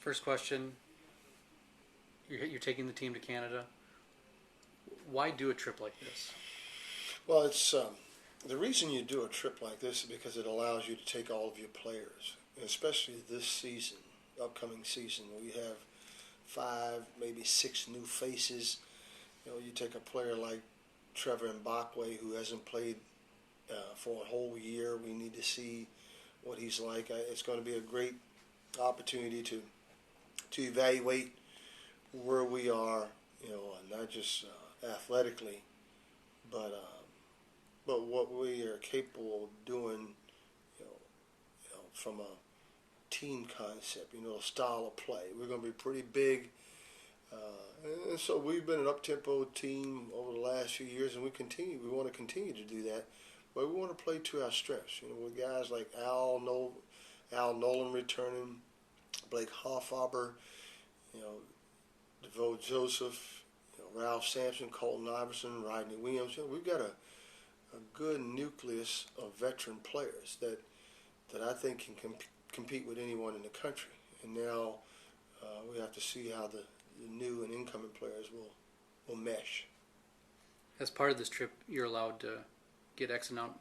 First question: you're taking the team to Canada. Why do a trip like this? Well, it's the reason you do a trip like this is because it allows you to take all of your players, and especially this season, upcoming season. We have 5, maybe 6 new faces. You take a player like Trevor Mbakwe, who hasn't played for a whole year. We need to see what he's like. It's going to be a great opportunity to evaluate where we are, not just athletically, but what we are capable of doing, from a team concept, style of play. We're going to be pretty big. And so we've been an up-tempo team over the last few years, and we want to continue to do that. But we want to play to our strengths. With guys like Al Nolan returning, Blake Hoffaber, DeVoe Joseph, Ralph Sampson, Colton Iverson, Rodney Williams. We've got a good nucleus of veteran players that I think can compete with anyone in the country. And now we have to see how the new and incoming players will mesh. As part of this trip, you're allowed to get X amount,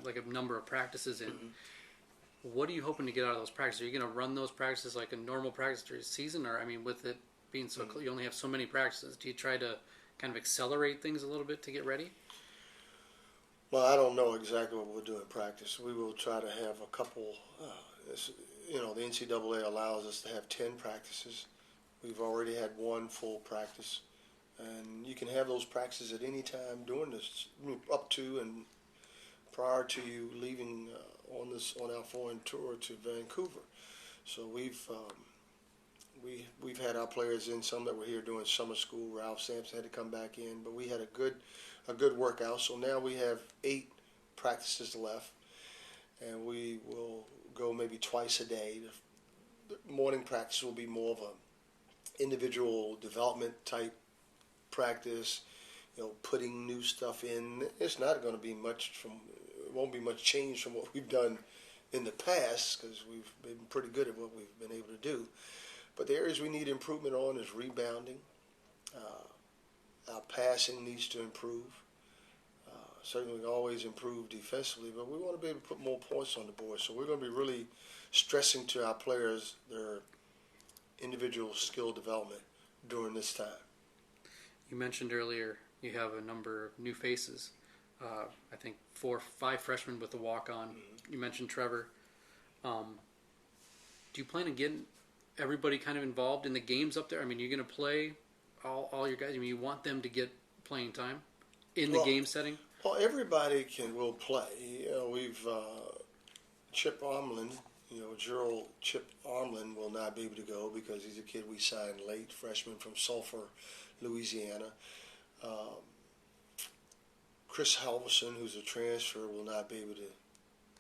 like a number of practices in. Mm-hmm. What are you hoping to get out of those practices? Are you going to run those practices like a normal practice during the season? Or, with it being so you only have so many practices, do you try to kind of accelerate things a little bit to get ready? Well, I don't know exactly what we'll do in practice. We will try to have a couple, the NCAA allows us to have 10 practices. We've already had 1 full practice. And you can have those practices at any time during this, up to and prior to you leaving on our foreign tour to Vancouver. So we've had our players in, some that were here doing summer school. Ralph Sampson had to come back in, but we had a good workout. So now we have 8 practices left, and we will go maybe twice a day. The morning practice will be more of a individual development type practice, putting new stuff in. It's not going to be it won't be much change from what we've done in the past, because we've been pretty good at what we've been able to do. But the areas we need improvement on is rebounding. Our passing needs to improve. Certainly we always improve defensively, but we want to be able to put more points on the board. So we're going to be really stressing to our players their individual skill development during this time. You mentioned earlier you have a number of new faces. I think 4 or 5 freshmen with a walk-on. Mm-hmm. You mentioned Trevor. Do you plan on getting everybody kind of involved in the games up there? You're going to play all your guys. You want them to get playing time in the game setting? Well, everybody will play. We've Chip Armlin. Gerald Chip Armlin will not be able to go because he's a kid we signed late, freshman from Sulphur, Louisiana. Chris Halverson, who's a transfer, will not be able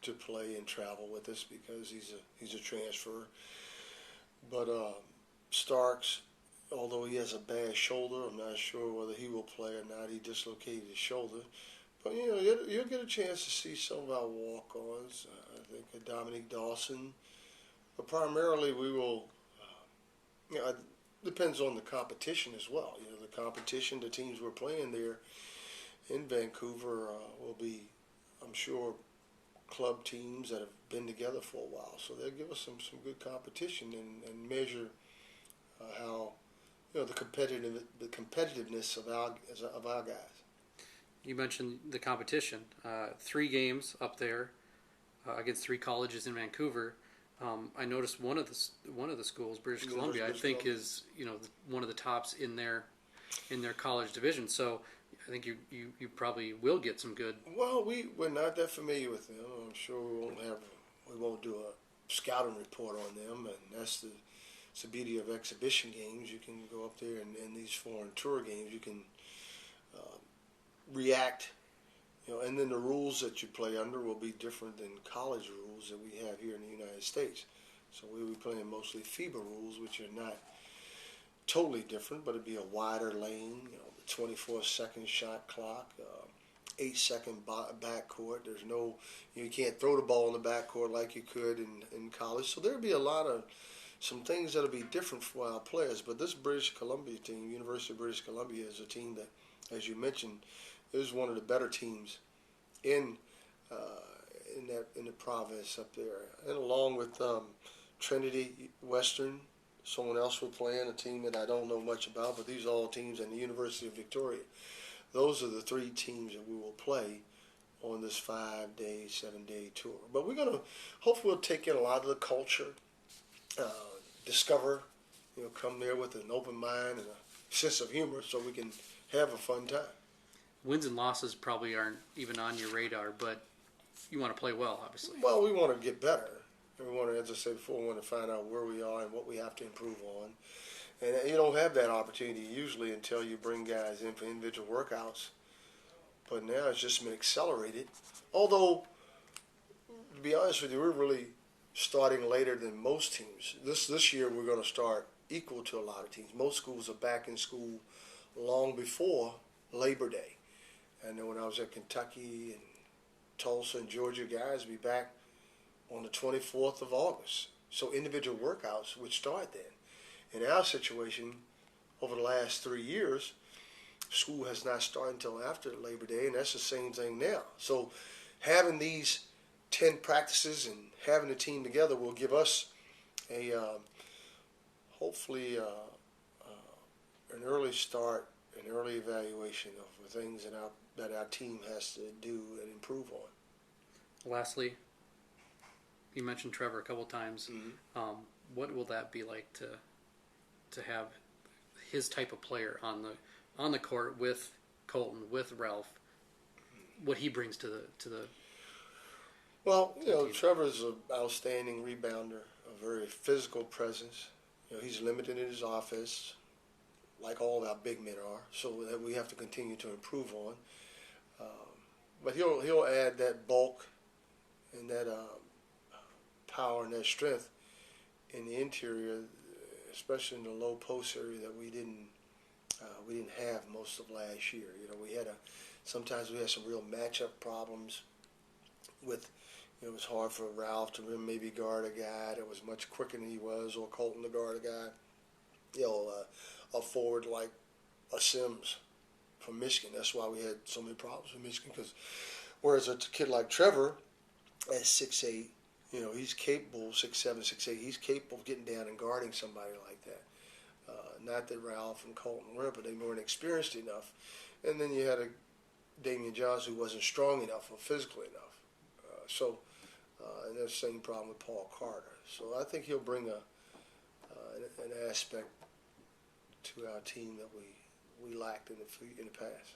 to play and travel with us because he's a transfer. But Starks, although he has a bad shoulder, I'm not sure whether he will play or not. He dislocated his shoulder. But, you'll get a chance to see some of our walk-ons. I think Dominic Dawson. But primarily we will, it depends on the competition as well. The competition, the teams we're playing there in Vancouver will be, I'm sure, club teams that have been together for a while. So they'll give us some good competition and measure how, the competitiveness of our guys. You mentioned the competition. 3 games up there against 3 colleges in Vancouver. I noticed one of the schools, British Columbia, I think is one of the tops in their college division. So I think you probably will get some good. Well, we're not that familiar with them. I'm sure we won't do a scouting report on them, and that's the beauty of exhibition games. You can go up there and in these foreign tour games, you can react, and then the rules that you play under will be different than college rules that we have here in the United States. So we'll be playing mostly FIBA rules, which are not totally different, but it'd be a wider lane, the 24-second shot clock, 8-second backcourt. There's no, you can't throw the ball in the backcourt like you could in college. So there'd be a lot of some things that'll be different for our players. But this British Columbia team, University of British Columbia, is a team that, as you mentioned, is one of the better teams in in the province up there, and along with Trinity Western, someone else we're playing, a team that I don't know much about, but these are all teams in the University of Victoria. Those are the three teams that we will play on this 5-day, 7-day tour. But we're gonna hopefully we'll take in a lot of the culture, discover, come there with an open mind and a sense of humor, so we can have a fun time. Wins and losses probably aren't even on your radar, but you want to play well, obviously. Well, we want to get better. We want to, as I said before, we want to find out where we are and what we have to improve on. And you don't have that opportunity usually until you bring guys in for individual workouts. But now it's just been accelerated. Although, to be honest with you, we're really starting later than most teams. This year we're going to start equal to a lot of teams. Most schools are back in school long before Labor Day. I know when I was at Kentucky and Tulsa and Georgia, guys will be back on the 24th of August. So individual workouts would start then. In our situation, over the last 3 years, school has not started until after Labor Day, and that's the same thing now. So having these 10 practices and having the team together will give us a hopefully an early start, an early evaluation of the things that our team has to do and improve on. Lastly, you mentioned Trevor a couple times. Mm-hmm. What will that be like to have his type of player on the court with Colton, with Ralph? What he brings to the Well, Trevor's an outstanding rebounder, a very physical presence. He's limited in his offense, like all of our big men are, so that we have to continue to improve on. But he'll add that bulk and that power and that strength in the interior, especially in the low post area that we didn't have most of last year. Sometimes we had some real matchup problems with. It was hard for Ralph to maybe guard a guy that was much quicker than he was, or Colton to guard a guy. A forward like a Sims from Michigan. That's why we had so many problems with Michigan. Because whereas a kid like Trevor, at 6'8", he's capable, 6'7", 6'8", he's capable of getting down and guarding somebody like that. Not that Ralph and Colton were, but they weren't experienced enough. And then you had a Damian Johnson who wasn't strong enough or physical enough. And that's the same problem with Paul Carter. So I think he'll bring an aspect to our team that we lacked in the past.